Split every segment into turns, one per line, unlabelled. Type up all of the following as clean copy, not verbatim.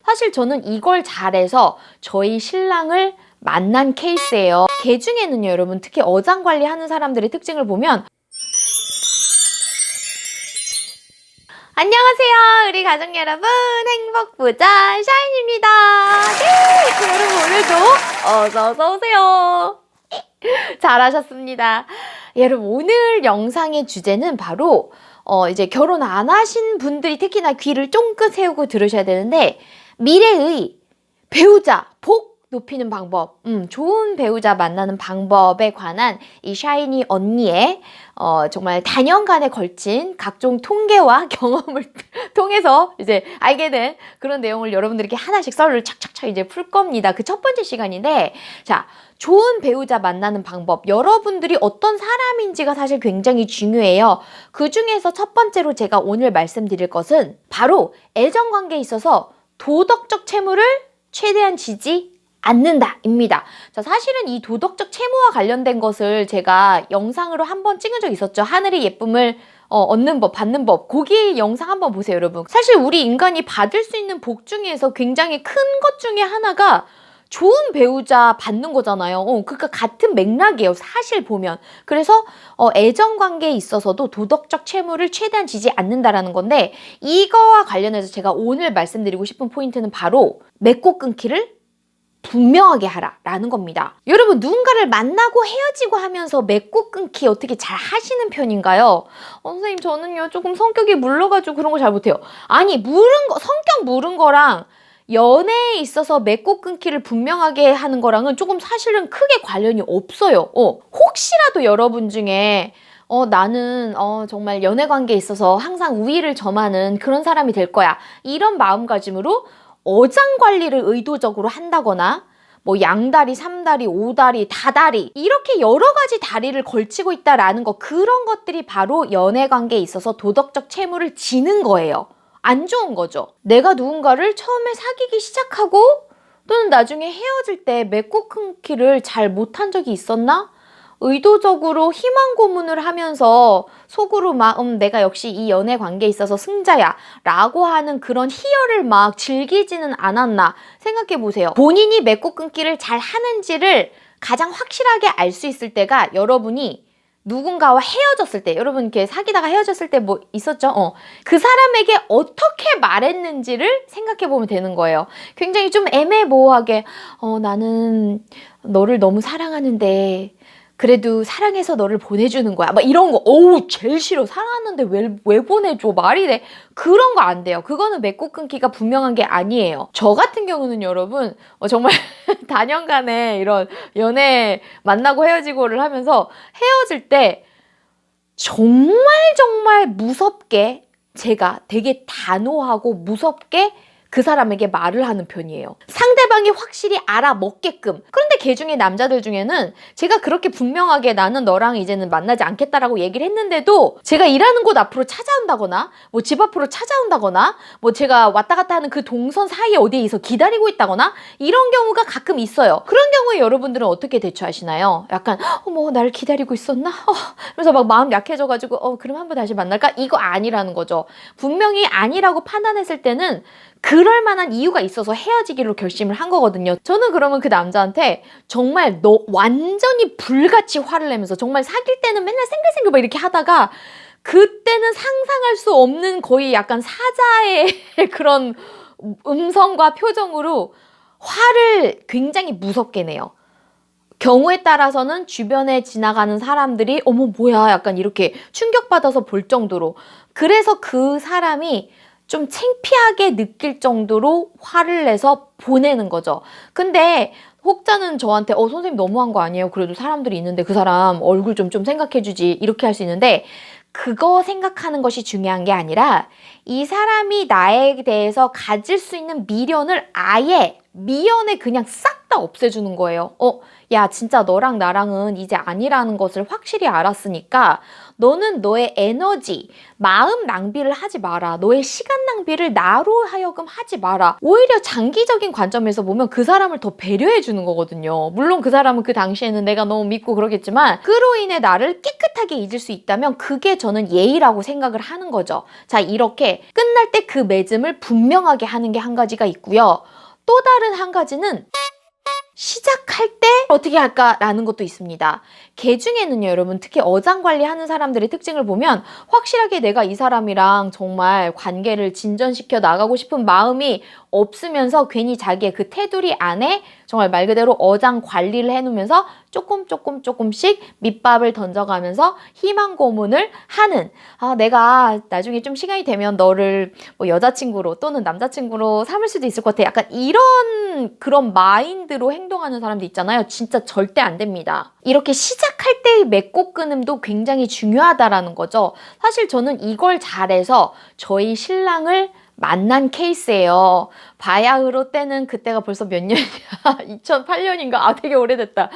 사실 저는 이걸 잘해서 저희 신랑을 만난 케이스예요. 개 중에는요, 여러분, 특히 어장 관리하는 사람들의 특징을 보면 안녕하세요, 우리 가족 여러분. 행복부자 샤인입니다. 네, 여러분 오늘도 어서 오세요. 잘하셨습니다. 여러분, 오늘 영상의 주제는 바로 이제 결혼 안 하신 분들이 특히나 귀를 쫑긋 세우고 들으셔야 되는데, 미래의 배우자 복 높이는 방법, 좋은 배우자 만나는 방법에 관한 이 샤이니 언니의 정말 다년간에 걸친 각종 통계와 경험을 통해서 이제 알게 된 그런 내용을 여러분들에게 하나씩 썰을 착착착 이제 풀 겁니다. 그 첫 번째 시간인데, 자, 좋은 배우자 만나는 방법, 여러분들이 어떤 사람인지가 사실 굉장히 중요해요. 그 중에서 첫 번째로 제가 오늘 말씀드릴 것은 바로 애정관계에 있어서 도덕적 채무를 최대한 지지 않는다입니다. 자, 사실은 이 도덕적 채무와 관련된 것을 제가 영상으로 한번 찍은 적 있었죠. 하늘의 예쁨을 얻는 법, 받는 법. 거기 영상 한번 보세요, 여러분. 사실 우리 인간이 받을 수 있는 복 중에서 굉장히 큰 것 중에 하나가 좋은 배우자 받는 거잖아요. 그러니까 같은 맥락이에요, 사실 보면. 그래서 애정관계에 있어서도 도덕적 채무를 최대한 지지 않는다라는 건데, 이거와 관련해서 제가 오늘 말씀드리고 싶은 포인트는 바로 맺고 끊기를 분명하게 하라라는 겁니다. 여러분, 누군가를 만나고 헤어지고 하면서 맺고 끊기 어떻게 잘 하시는 편인가요? 선생님, 저는요 조금 성격이 물러가지고 그런 거 잘 못해요. 아니, 성격 물은 거랑 연애에 있어서 맺고 끊기를 분명하게 하는 거랑은 조금 사실은 크게 관련이 없어요. 혹시라도 여러분 중에 나는 정말 연애 관계에 있어서 항상 우위를 점하는 그런 사람이 될 거야, 이런 마음가짐으로 어장 관리를 의도적으로 한다거나, 뭐 양다리, 삼다리, 오다리, 다다리, 이렇게 여러 가지 다리를 걸치고 있다라는 거, 그런 것들이 바로 연애 관계에 있어서 도덕적 채무를 지는 거예요. 안 좋은 거죠. 내가 누군가를 처음에 사귀기 시작하고 또는 나중에 헤어질 때 맺고 끊기를 잘 못한 적이 있었나? 의도적으로 희망 고문을 하면서 속으로 막 내가 역시 이 연애 관계에 있어서 승자야 라고 하는 그런 희열을 막 즐기지는 않았나 생각해 보세요. 본인이 맺고 끊기를 잘 하는지를 가장 확실하게 알 수 있을 때가, 여러분이 누군가와 헤어졌을 때, 여러분 이렇게 사귀다가 헤어졌을 때 뭐 있었죠? 그 사람에게 어떻게 말했는지를 생각해 보면 되는 거예요. 굉장히 좀 애매모호하게 나는 너를 너무 사랑하는데 그래도 사랑해서 너를 보내주는 거야, 막 이런 거. 제일 싫어. 사랑하는데 왜 보내줘, 말이 돼. 그런 거 안 돼요. 그거는 맺고 끊기가 분명한 게 아니에요. 저 같은 경우는 여러분 정말 다년간에 이런 연애 만나고 헤어지고를 하면서 헤어질 때 정말 무섭게, 제가 되게 단호하고 무섭게 그 사람에게 말을 하는 편이에요. 상대방이 확실히 알아먹게끔. 그런데 걔 중에 남자들 중에는 제가 그렇게 분명하게 나는 너랑 이제는 만나지 않겠다라고 얘기를 했는데도 제가 일하는 곳 앞으로 찾아온다거나, 뭐 집 앞으로 찾아온다거나, 뭐 제가 왔다 갔다 하는 그 동선 사이에 어디에서 기다리고 있다거나, 이런 경우가 가끔 있어요. 그런 경우에 여러분들은 어떻게 대처하시나요? 약간 어머, 나를 기다리고 있었나? 그래서 막 마음 약해져가지고 그럼 한번 다시 만날까? 이거 아니라는 거죠. 분명히 아니라고 판단했을 때는 그럴 만한 이유가 있어서 헤어지기로 결심을 한 거거든요. 저는 그러면 그 남자한테 정말 완전히 불같이 화를 내면서, 정말 사귈 때는 맨날 생글생글 막 이렇게 하다가 그때는 상상할 수 없는 거의 약간 사자의 그런 음성과 표정으로 화를 굉장히 무섭게 내요. 경우에 따라서는 주변에 지나가는 사람들이 어머 뭐야 약간 이렇게 충격받아서 볼 정도로, 그래서 그 사람이 좀 창피하게 느낄 정도로 화를 내서 보내는 거죠. 근데 혹자는 저한테 선생님 너무한 거 아니에요? 그래도 사람들이 있는데 그 사람 얼굴 좀 생각해주지, 이렇게 할 수 있는데, 그거 생각하는 것이 중요한 게 아니라 이 사람이 나에 대해서 가질 수 있는 미련을 아예 미연에 그냥 싹 다 없애주는 거예요. 야, 진짜 너랑 나랑은 이제 아니라는 것을 확실히 알았으니까 너는 너의 에너지, 마음 낭비를 하지 마라. 너의 시간 낭비를 나로 하여금 하지 마라. 오히려 장기적인 관점에서 보면 그 사람을 더 배려해 주는 거거든요. 물론 그 사람은 그 당시에는 내가 너무 믿고 그러겠지만 그로 인해 나를 깨끗하게 잊을 수 있다면 그게 저는 예의라고 생각을 하는 거죠. 자, 이렇게 끝날 때 그 맺음을 분명하게 하는 게 한 가지가 있고요. 또 다른 한 가지는 시작할 때 어떻게 할까라는 것도 있습니다. 개 중에는요, 여러분, 특히 어장 관리하는 사람들의 특징을 보면 확실하게 내가 이 사람이랑 정말 관계를 진전시켜 나가고 싶은 마음이 없으면서 괜히 자기의 그 테두리 안에 정말 말 그대로 어장 관리를 해놓으면서 조금씩 밑밥을 던져가면서 희망 고문을 하는, 내가 나중에 좀 시간이 되면 너를 뭐 여자친구로 또는 남자친구로 삼을 수도 있을 것 같아. 약간 이런 그런 마인드로 행동하는 사람들 있잖아요. 진짜 절대 안 됩니다. 이렇게 시작할 때의 맺고 끊음도 굉장히 중요하다라는 거죠. 사실 저는 이걸 잘해서 저희 신랑을 만난 케이스예요. 바야흐로 때는 그때가 벌써 몇 년이야? 2008년인가? 되게 오래됐다.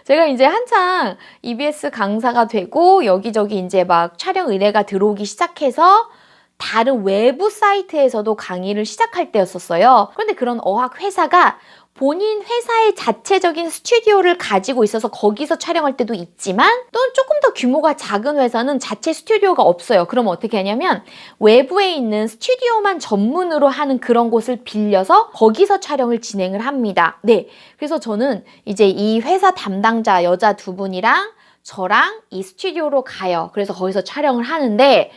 제가 이제 한창 EBS 강사가 되고 여기저기 이제 막 촬영 의뢰가 들어오기 시작해서 다른 외부 사이트에서도 강의를 시작할 때였었어요. 그런데 그런 어학 회사가 본인 회사의 자체적인 스튜디오를 가지고 있어서 거기서 촬영할 때도 있지만 또 조금 더 규모가 작은 회사는 자체 스튜디오가 없어요. 그럼 어떻게 하냐면 외부에 있는 스튜디오만 전문으로 하는 그런 곳을 빌려서 거기서 촬영을 진행을 합니다. 네, 그래서 저는 이제 이 회사 담당자 여자 두 분이랑 저랑 이 스튜디오로 가요. 그래서 거기서 촬영을 하는데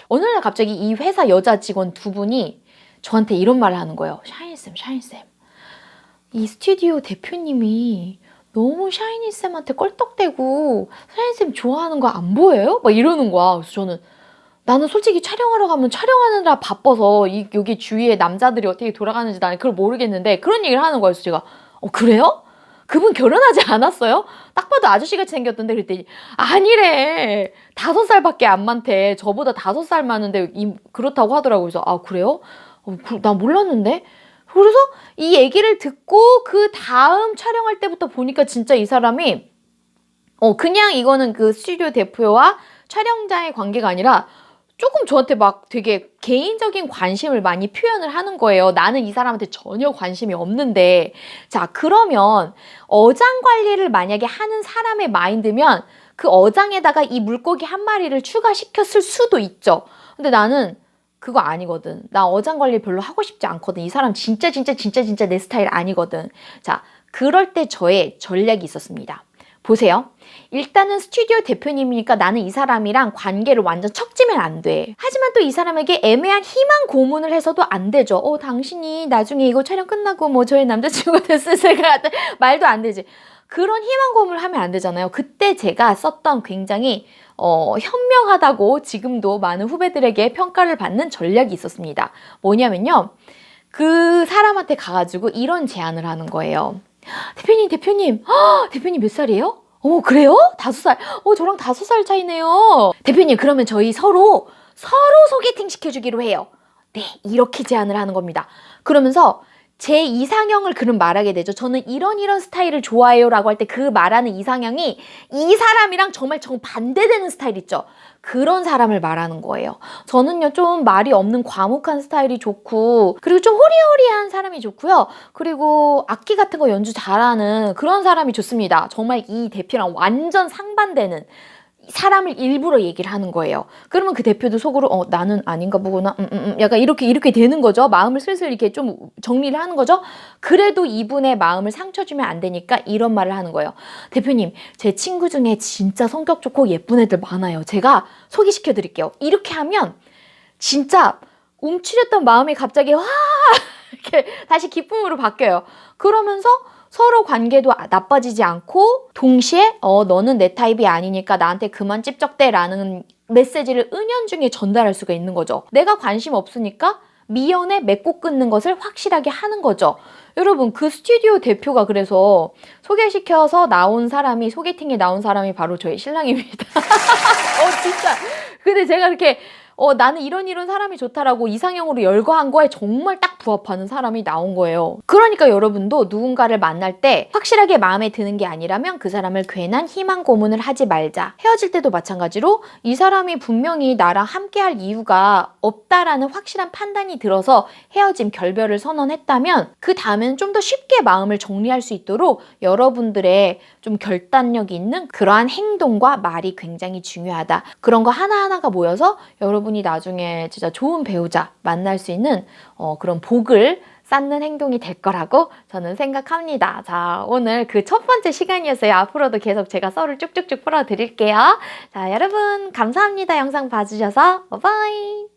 어느 날 갑자기 이 회사 여자 직원 두 분이 저한테 이런 말을 하는 거예요. 샤인쌤, 이 스튜디오 대표님이 너무 샤이니쌤한테 껄떡대고 샤이니쌤 좋아하는 거 안 보여요? 막 이러는 거야. 그래서 저는 나는 솔직히 촬영하러 가면 촬영하느라 바빠서 여기 주위에 남자들이 어떻게 돌아가는지 나는 그걸 모르겠는데 그런 얘기를 하는 거예요. 그래서 제가 그래요? 그분 결혼하지 않았어요? 딱 봐도 아저씨같이 생겼던데 그랬더니 아니래. 5살밖에 안 많대. 저보다 5살 많은데 그렇다고 하더라고요. 그래서 그래요? 나 몰랐는데? 그래서 이 얘기를 듣고 그 다음 촬영할 때부터 보니까 진짜 이 사람이 그냥 이거는 그 스튜디오 대표와 촬영자의 관계가 아니라 조금 저한테 막 되게 개인적인 관심을 많이 표현을 하는 거예요. 나는 이 사람한테 전혀 관심이 없는데. 자, 그러면 어장 관리를 만약에 하는 사람의 마인드면 그 어장에다가 이 물고기 한 마리를 추가시켰을 수도 있죠. 근데 나는 그거 아니거든. 나 어장 관리 별로 하고 싶지 않거든. 이 사람 진짜 내 스타일 아니거든. 자, 그럴 때 저의 전략이 있었습니다. 보세요. 일단은 스튜디오 대표님이니까 나는 이 사람이랑 관계를 완전 척지면 안 돼. 하지만 또 이 사람에게 애매한 희망 고문을 해서도 안 되죠. 당신이 나중에 이거 촬영 끝나고 뭐 저의 남자친구가 됐을 것 같아. 말도 안 되지. 그런 희망 고문을 하면 안 되잖아요. 그때 제가 썼던 굉장히 현명하다고 지금도 많은 후배들에게 평가를 받는 전략이 있었습니다. 뭐냐면요. 그 사람한테 가가지고 이런 제안을 하는 거예요. 대표님, 대표님 몇 살이에요? 그래요? 5살. 저랑 5살 차이네요. 대표님, 그러면 저희 서로 소개팅 시켜주기로 해요. 네, 이렇게 제안을 하는 겁니다. 그러면서 제 이상형을 그럼 말하게 되죠. 저는 이런 스타일을 좋아해요 라고 할 때 그 말하는 이상형이 이 사람이랑 정말 정반대되는 스타일 있죠. 그런 사람을 말하는 거예요. 저는요, 좀 말이 없는 과묵한 스타일이 좋고, 그리고 좀 호리호리한 사람이 좋고요. 그리고 악기 같은 거 연주 잘하는 그런 사람이 좋습니다. 정말 이 대표랑 완전 상반되는 사람을 일부러 얘기를 하는 거예요. 그러면 그 대표도 속으로 나는 아닌가 보구나. 약간 이렇게 되는 거죠. 마음을 슬슬 이렇게 좀 정리를 하는 거죠. 그래도 이분의 마음을 상처 주면 안 되니까 이런 말을 하는 거예요. 대표님, 제 친구 중에 진짜 성격 좋고 예쁜 애들 많아요. 제가 소개시켜 드릴게요. 이렇게 하면 진짜 움츠렸던 마음이 갑자기 와 이렇게 다시 기쁨으로 바뀌어요. 그러면서 서로 관계도 나빠지지 않고 동시에 너는 내 타입이 아니니까 나한테 그만 찝적대라는 메시지를 은연중에 전달할 수가 있는 거죠. 내가 관심 없으니까 미연에 맺고 끊는 것을 확실하게 하는 거죠. 여러분, 그 스튜디오 대표가 그래서 소개시켜서 나온 사람이, 소개팅에 나온 사람이 바로 저희 신랑입니다. 진짜. 근데 제가 이렇게 나는 이런 사람이 좋다라고 이상형으로 열거한 거에 정말 딱 부합하는 사람이 나온 거예요. 그러니까 여러분도 누군가를 만날 때 확실하게 마음에 드는 게 아니라면 그 사람을 괜한 희망 고문을 하지 말자. 헤어질 때도 마찬가지로 이 사람이 분명히 나랑 함께할 이유가 없다라는 확실한 판단이 들어서 헤어짐 결별을 선언했다면 그 다음에는 좀 더 쉽게 마음을 정리할 수 있도록 여러분들의 좀 결단력이 있는 그러한 행동과 말이 굉장히 중요하다. 그런 거 하나하나가 모여서 여러분이 나중에 진짜 좋은 배우자 만날 수 있는 그런 복을 쌓는 행동이 될 거라고 저는 생각합니다. 자, 오늘 그 첫 번째 시간이었어요. 앞으로도 계속 제가 썰을 쭉쭉쭉 풀어드릴게요. 자, 여러분 감사합니다. 영상 봐주셔서. 바이바이.